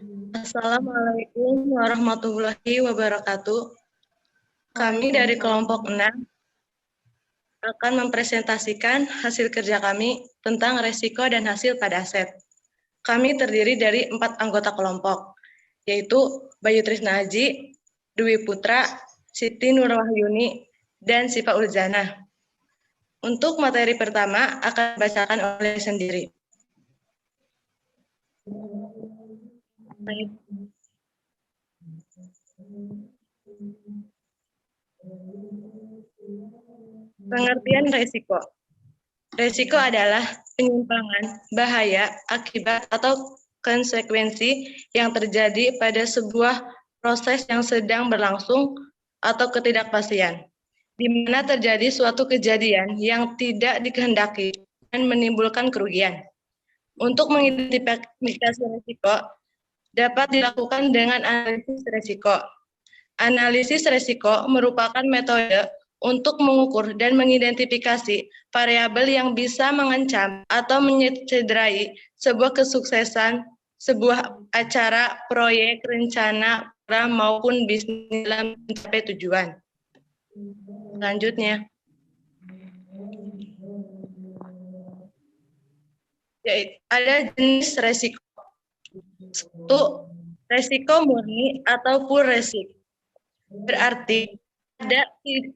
Assalamualaikum warahmatullahi wabarakatuh. Kami dari kelompok 6 akan mempresentasikan hasil kerja kami tentang resiko dan hasil pada aset. Kami terdiri dari 4 anggota kelompok, yaitu Bayu Trisna Haji, Dwi Putra, Siti Nurwahyuni, dan Sifa Uljana. Untuk materi pertama akan dibacakan oleh sendiri. Pengertian resiko. Resiko adalah penyimpangan, bahaya, akibat, atau konsekuensi yang terjadi pada sebuah proses yang sedang berlangsung atau ketidakpastian, di mana terjadi suatu kejadian yang tidak dikehendaki dan menimbulkan kerugian. Untuk mengidentifikasi resiko, dapat dilakukan dengan analisis resiko. Analisis resiko merupakan metode untuk mengukur dan mengidentifikasi variabel yang bisa mengancam atau mencederai sebuah kesuksesan, sebuah acara, proyek, rencana, program, maupun bisnis dalam mencapai tujuan. Selanjutnya, yaitu ada jenis resiko. Satu, resiko murni atau pure risk. Berarti ada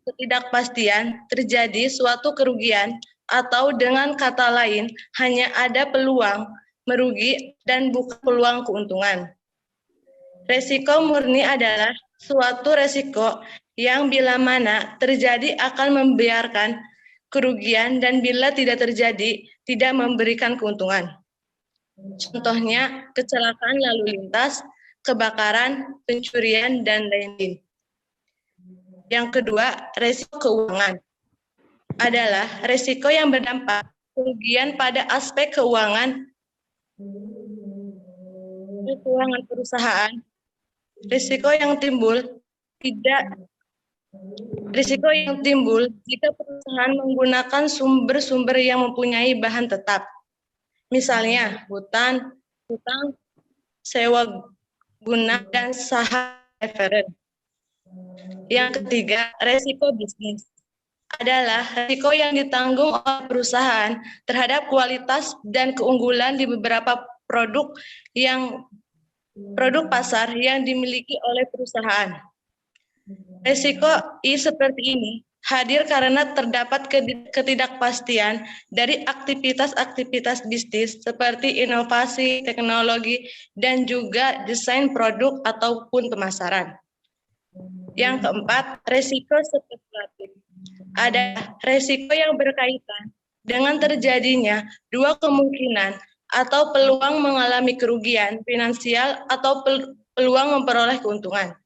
ketidakpastian terjadi suatu kerugian atau dengan kata lain hanya ada peluang merugi dan bukan peluang keuntungan. Resiko murni adalah suatu resiko yang bila mana terjadi akan membiarkan kerugian dan bila tidak terjadi tidak memberikan keuntungan. Contohnya kecelakaan lalu lintas, kebakaran, pencurian, dan lain-lain. Yang kedua, resiko keuangan adalah resiko yang berdampak kerugian pada aspek keuangan perusahaan. Risiko yang timbul jika perusahaan menggunakan sumber-sumber yang mempunyai bahan tetap. Misalnya, hutang, sewa guna, dan saham referen. Yang ketiga, resiko bisnis adalah risiko yang ditanggung oleh perusahaan terhadap kualitas dan keunggulan di beberapa produk pasar yang dimiliki oleh perusahaan. Risiko seperti ini hadir karena terdapat ketidakpastian dari aktivitas-aktivitas bisnis seperti inovasi, teknologi, dan juga desain produk ataupun pemasaran. Yang keempat, risiko spekulatif. Ada risiko yang berkaitan dengan terjadinya dua kemungkinan atau peluang mengalami kerugian finansial atau peluang memperoleh keuntungan.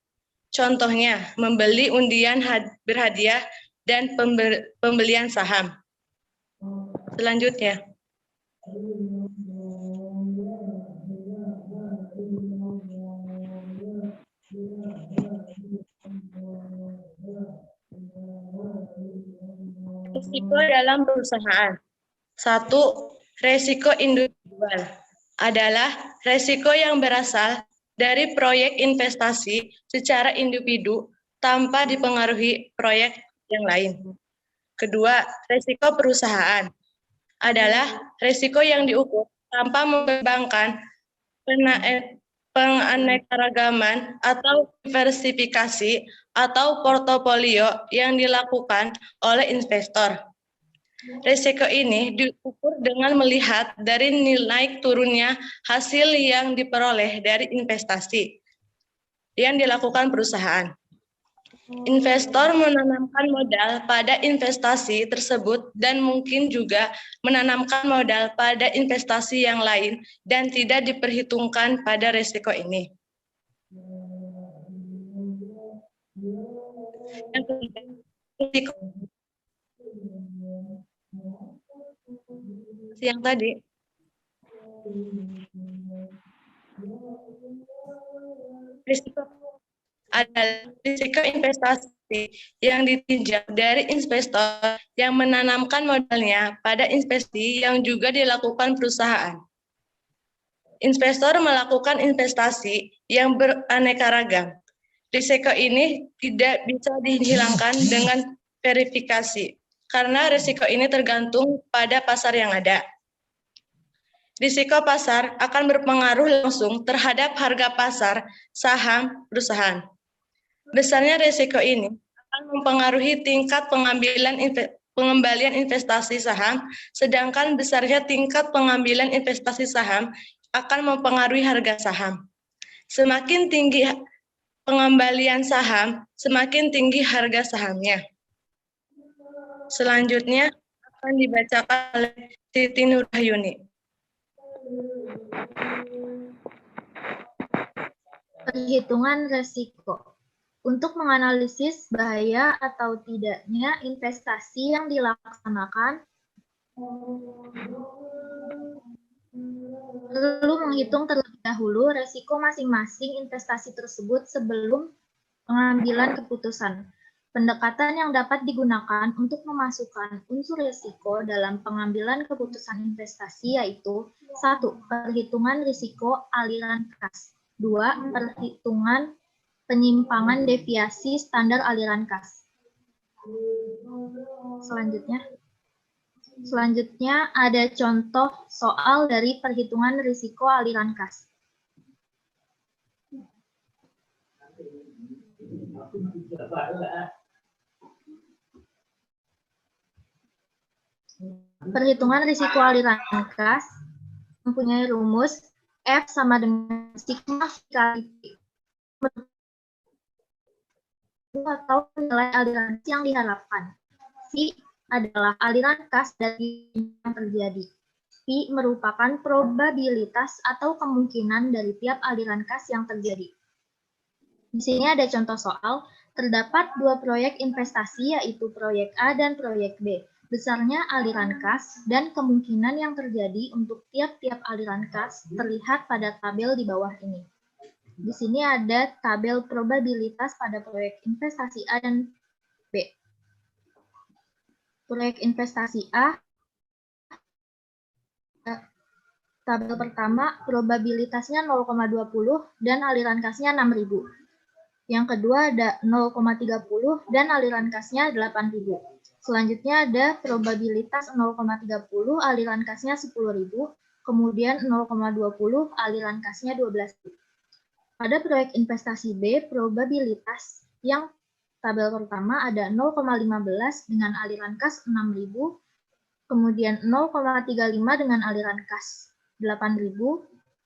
Contohnya, membeli undian berhadiah dan pembelian saham. Selanjutnya. Risiko dalam perusahaan. 1. Risiko individual adalah risiko yang berasal dari proyek investasi secara individu tanpa dipengaruhi proyek yang lain. Kedua, risiko perusahaan adalah risiko yang diukur tanpa mempertimbangkan penganekaragaman atau diversifikasi atau portofolio yang dilakukan oleh investor. Risiko ini diukur dengan melihat dari nilai turunnya hasil yang diperoleh dari investasi yang dilakukan perusahaan. Investor menanamkan modal pada investasi tersebut dan mungkin juga menanamkan modal pada investasi yang lain dan tidak diperhitungkan pada risiko ini. Yang ketiga, risiko yang tadi. Risiko adalah risiko investasi yang ditinjau dari investor yang menanamkan modalnya pada investasi yang juga dilakukan perusahaan. Investor melakukan investasi yang beraneka ragam. Risiko ini tidak bisa dihilangkan dengan verifikasi, karena risiko ini tergantung pada pasar yang ada. Risiko pasar akan berpengaruh langsung terhadap harga pasar saham perusahaan. Besarnya risiko ini akan mempengaruhi tingkat pengembalian investasi saham, sedangkan besarnya tingkat pengambilan investasi saham akan mempengaruhi harga saham. Semakin tinggi pengembalian saham, semakin tinggi harga sahamnya. Selanjutnya akan dibacakan oleh Siti Nurhayuni. Perhitungan risiko. Untuk menganalisis bahaya atau tidaknya investasi yang dilaksanakan, perlu menghitung terlebih dahulu risiko masing-masing investasi tersebut sebelum pengambilan keputusan. Pendekatan yang dapat digunakan untuk memasukkan unsur risiko dalam pengambilan keputusan investasi yaitu 1. Perhitungan risiko aliran kas. 2. Perhitungan penyimpangan deviasi standar aliran kas. Selanjutnya ada contoh soal dari perhitungan risiko aliran kas. Perhitungan risiko aliran kas mempunyai rumus F sama dengan sigma kali P atau nilai aliran kas yang diharapkan. V adalah aliran kas dari yang terjadi. P merupakan probabilitas atau kemungkinan dari tiap aliran kas yang terjadi. Di sini ada contoh soal. Terdapat 2 proyek investasi yaitu proyek A dan proyek B. Besarnya aliran kas dan kemungkinan yang terjadi untuk tiap-tiap aliran kas terlihat pada tabel di bawah ini. Di sini ada tabel probabilitas pada proyek investasi A dan B. Proyek investasi A, tabel pertama probabilitasnya 0,20 dan aliran kasnya 6.000. Yang kedua ada 0,30 dan aliran kasnya 8.000. Selanjutnya ada probabilitas 0,30, aliran kasnya 10.000, kemudian 0,20, aliran kasnya 12.000. Pada proyek investasi B, probabilitas yang tabel pertama ada 0,15 dengan aliran kas 6.000, kemudian 0,35 dengan aliran kas 8.000,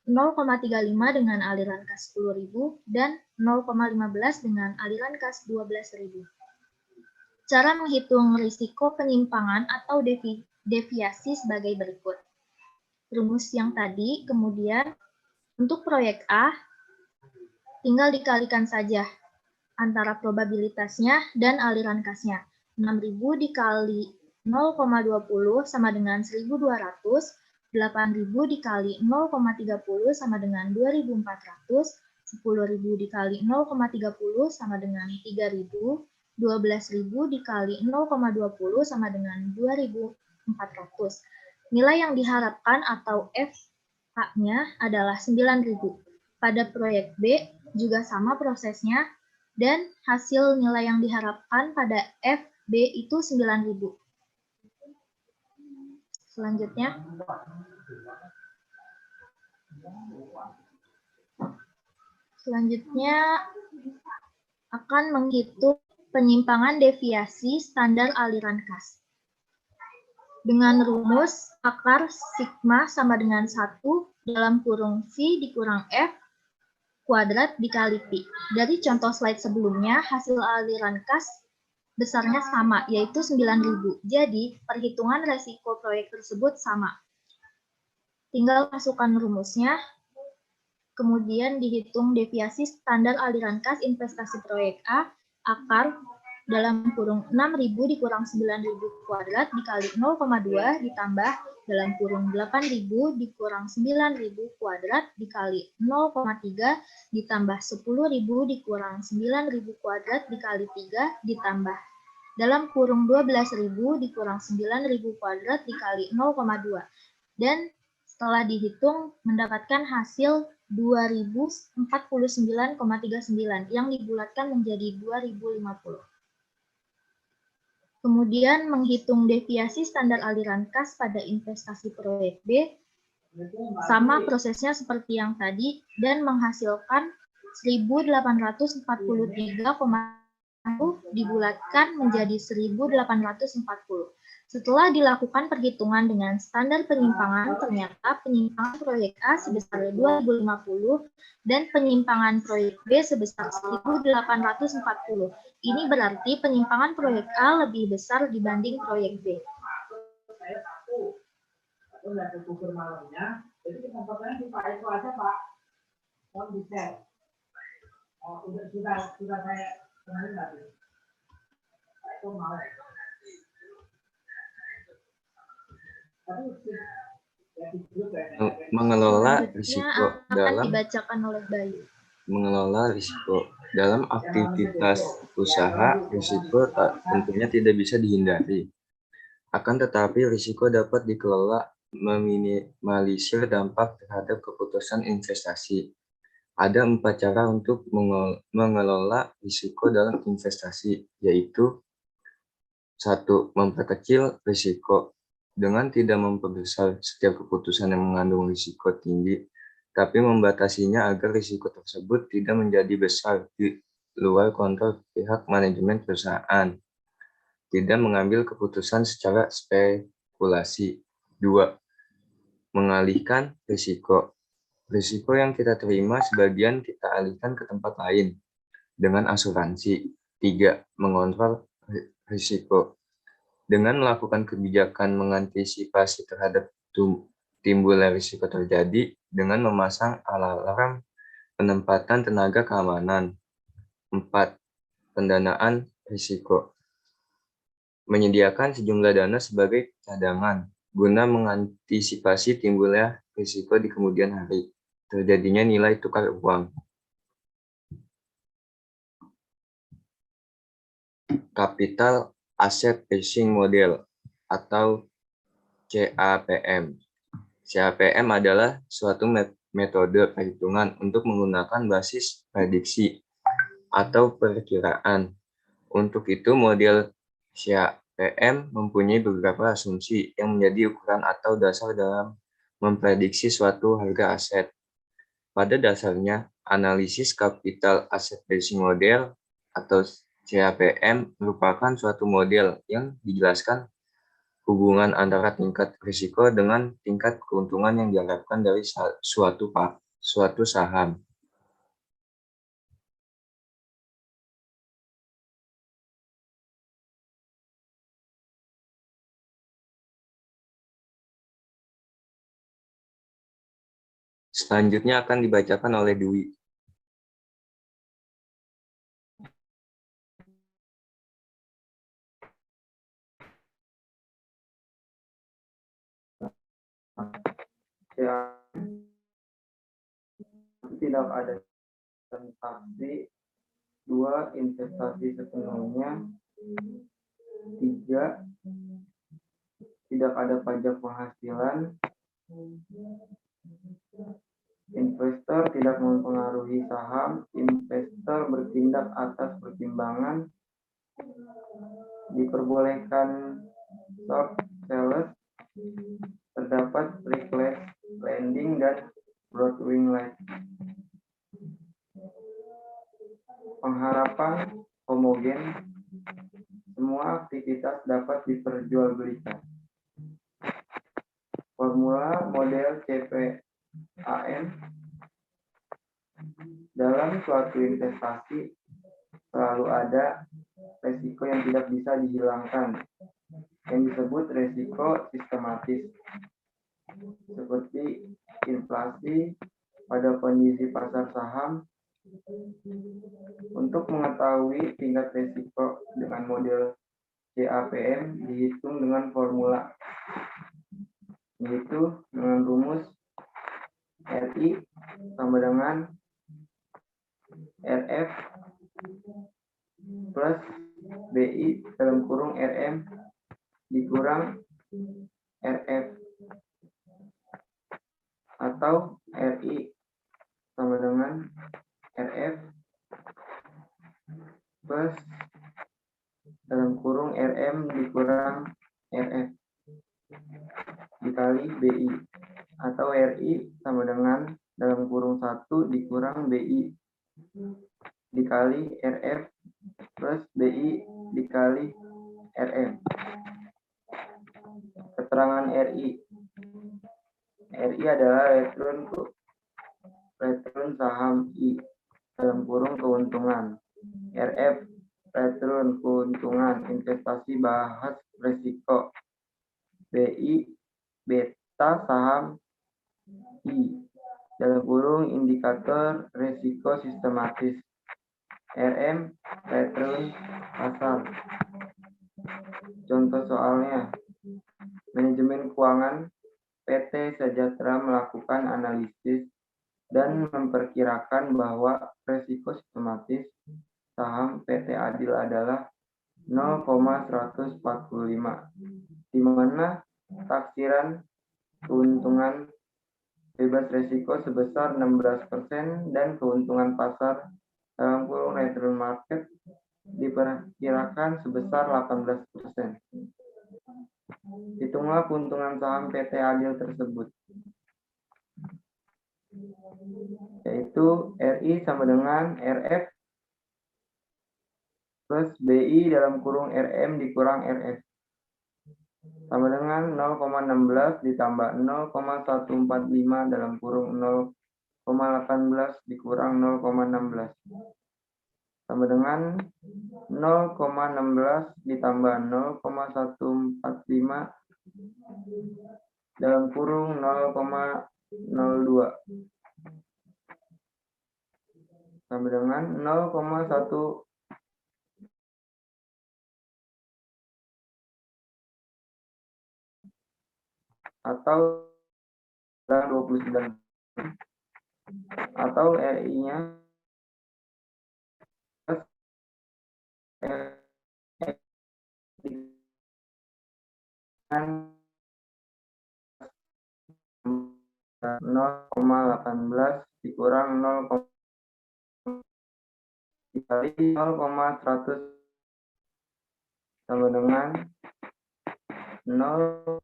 0,35 dengan aliran kas 10.000, dan 0,15 dengan aliran kas 12.000. Cara menghitung risiko penyimpangan atau deviasi sebagai berikut. Rumus yang tadi, kemudian untuk proyek A, tinggal dikalikan saja antara probabilitasnya dan aliran kasnya. 6.000 dikali 0,20 sama dengan 1.200, 8.000 dikali 0,30 sama dengan 2.400, 10.000 dikali 0,30 sama dengan 3.000, 12.000 dikali 0,20 sama dengan 2.400. Nilai yang diharapkan atau FH-nya adalah 9.000. Pada proyek B juga sama prosesnya dan hasil nilai yang diharapkan pada FB itu 9.000. Selanjutnya akan menghitung penyimpangan deviasi standar aliran kas. Dengan rumus akar sigma sama dengan 1 dalam kurung V dikurang F kuadrat dikali Pi. Dari contoh slide sebelumnya, hasil aliran kas besarnya sama, yaitu 9.000. Jadi, perhitungan resiko proyek tersebut sama. Tinggal masukkan rumusnya, kemudian dihitung deviasi standar aliran kas investasi proyek A, akar dalam kurung 6.000 dikurang 9.000 kuadrat dikali 0,2 ditambah dalam kurung 8.000 dikurang 9.000 kuadrat dikali 0,3 ditambah 10.000 dikurang 9.000 kuadrat dikali 3 ditambah dalam kurung 12.000 dikurang 9.000 kuadrat dikali 0,2. Dan Setelah dihitung, mendapatkan hasil 2049,39 yang dibulatkan menjadi 2050. Kemudian menghitung deviasi standar aliran kas pada investasi proyek B, sama prosesnya seperti yang tadi, dan menghasilkan 1.843,1 dibulatkan menjadi 1.840. Setelah dilakukan perhitungan dengan standar penyimpangan, ternyata penyimpangan proyek A sebesar 2050 dan penyimpangan proyek B sebesar 1.840. Ini berarti penyimpangan proyek A lebih besar dibanding proyek B. Mengelola risiko akan dibacakan oleh Bayu. Mengelola risiko dalam aktivitas usaha, risiko tentunya tidak bisa dihindari. Akan tetapi risiko dapat dikelola meminimalisir dampak terhadap keputusan investasi. Ada 4 cara untuk mengelola risiko dalam investasi, yaitu 1. Memperkecil risiko dengan tidak memperbesar setiap keputusan yang mengandung risiko tinggi, tapi membatasinya agar risiko tersebut tidak menjadi besar di luar kontrol pihak manajemen perusahaan. Tidak mengambil keputusan secara spekulasi. 2. Mengalihkan risiko. Risiko yang kita terima sebagian kita alihkan ke tempat lain dengan asuransi. 3. Mengontrol risiko. Dengan melakukan kebijakan mengantisipasi terhadap timbulnya risiko terjadi dengan memasang alarm penempatan tenaga keamanan. 4. Pendanaan risiko. Menyediakan sejumlah dana sebagai cadangan guna mengantisipasi timbulnya risiko di kemudian hari, terjadinya nilai tukar uang. Capital Asset Pricing Model atau CAPM. CAPM adalah suatu metode perhitungan untuk menggunakan basis prediksi atau perkiraan. Untuk itu, model CAPM mempunyai beberapa asumsi yang menjadi ukuran atau dasar dalam memprediksi suatu harga aset. Pada dasarnya, analisis Capital Asset Pricing Model atau CAPM merupakan suatu model yang dijelaskan hubungan antara tingkat risiko dengan tingkat keuntungan yang diharapkan dari suatu saham. Selanjutnya akan dibacakan oleh Dwi. Tidak ada transaksi. 2. Investasi sepenuhnya. 3. Tidak ada pajak penghasilan. Investor tidak mempengaruhi saham. Investor bertindak atas pertimbangan. Diperbolehkan short sales. Terdapat reckless lending dan broad-wing light. Pengharapan homogen. Semua aktivitas dapat diperjualbelikan. Formula model CAPM. Dalam suatu investasi selalu ada resiko yang tidak bisa dihilangkan, yang disebut resiko sistematis, seperti inflasi pada kondisi pasar saham. Untuk mengetahui tingkat resiko dengan model CAPM dihitung dengan formula, yaitu dengan rumus RI sama dengan RF plus BI dalam kurung RM dikurang RF. atau RI sama dengan RF plus dalam kurung RM dikurang RF dikali BI, atau RI sama dengan dalam kurung 1 dikurang BI dikali RF plus BI dikali RM. Keterangan RI. RI adalah return saham I dalam kurung keuntungan. RF return keuntungan investasi bahas risiko. BI beta saham I dalam kurung indikator risiko sistematis. RM return pasar. Contoh soalnya, manajemen keuangan PT Sejahtera melakukan analisis dan memperkirakan bahwa risiko sistematis saham PT Adil adalah 0,145, di mana taksiran keuntungan bebas risiko sebesar 16% dan keuntungan pasar dalam kurung return market diperkirakan sebesar 18%. Hitunglah keuntungan saham PT Adil tersebut, yaitu RI sama dengan RF plus BI dalam kurung RM dikurang RF sama dengan 0,16 ditambah 0,145 dalam kurung 0,18 dikurang 0,16 sama dengan 0,16 ditambah 0,145 dalam kurung 0,02 sama dengan 0,1 atau 29, atau RI-nya dengan 0,18 dikurang 0, dikali 0,100 sama dengan 0,29%,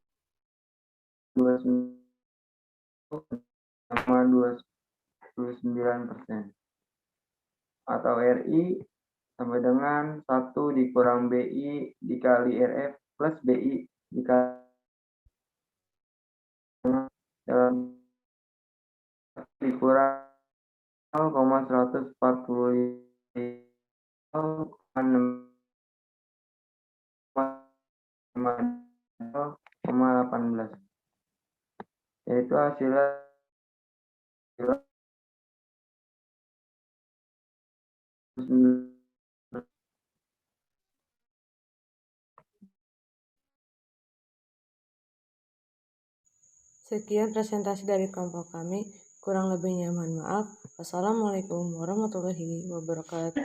atau RI sama dengan 1 dikurang BI dikali RF plus BI dikali dalam dikurang 0,145 0,18, yaitu hasilnya Sekian presentasi dari kelompok kami. Kurang lebihnya mohon maaf. Wassalamualaikum warahmatullahi wabarakatuh.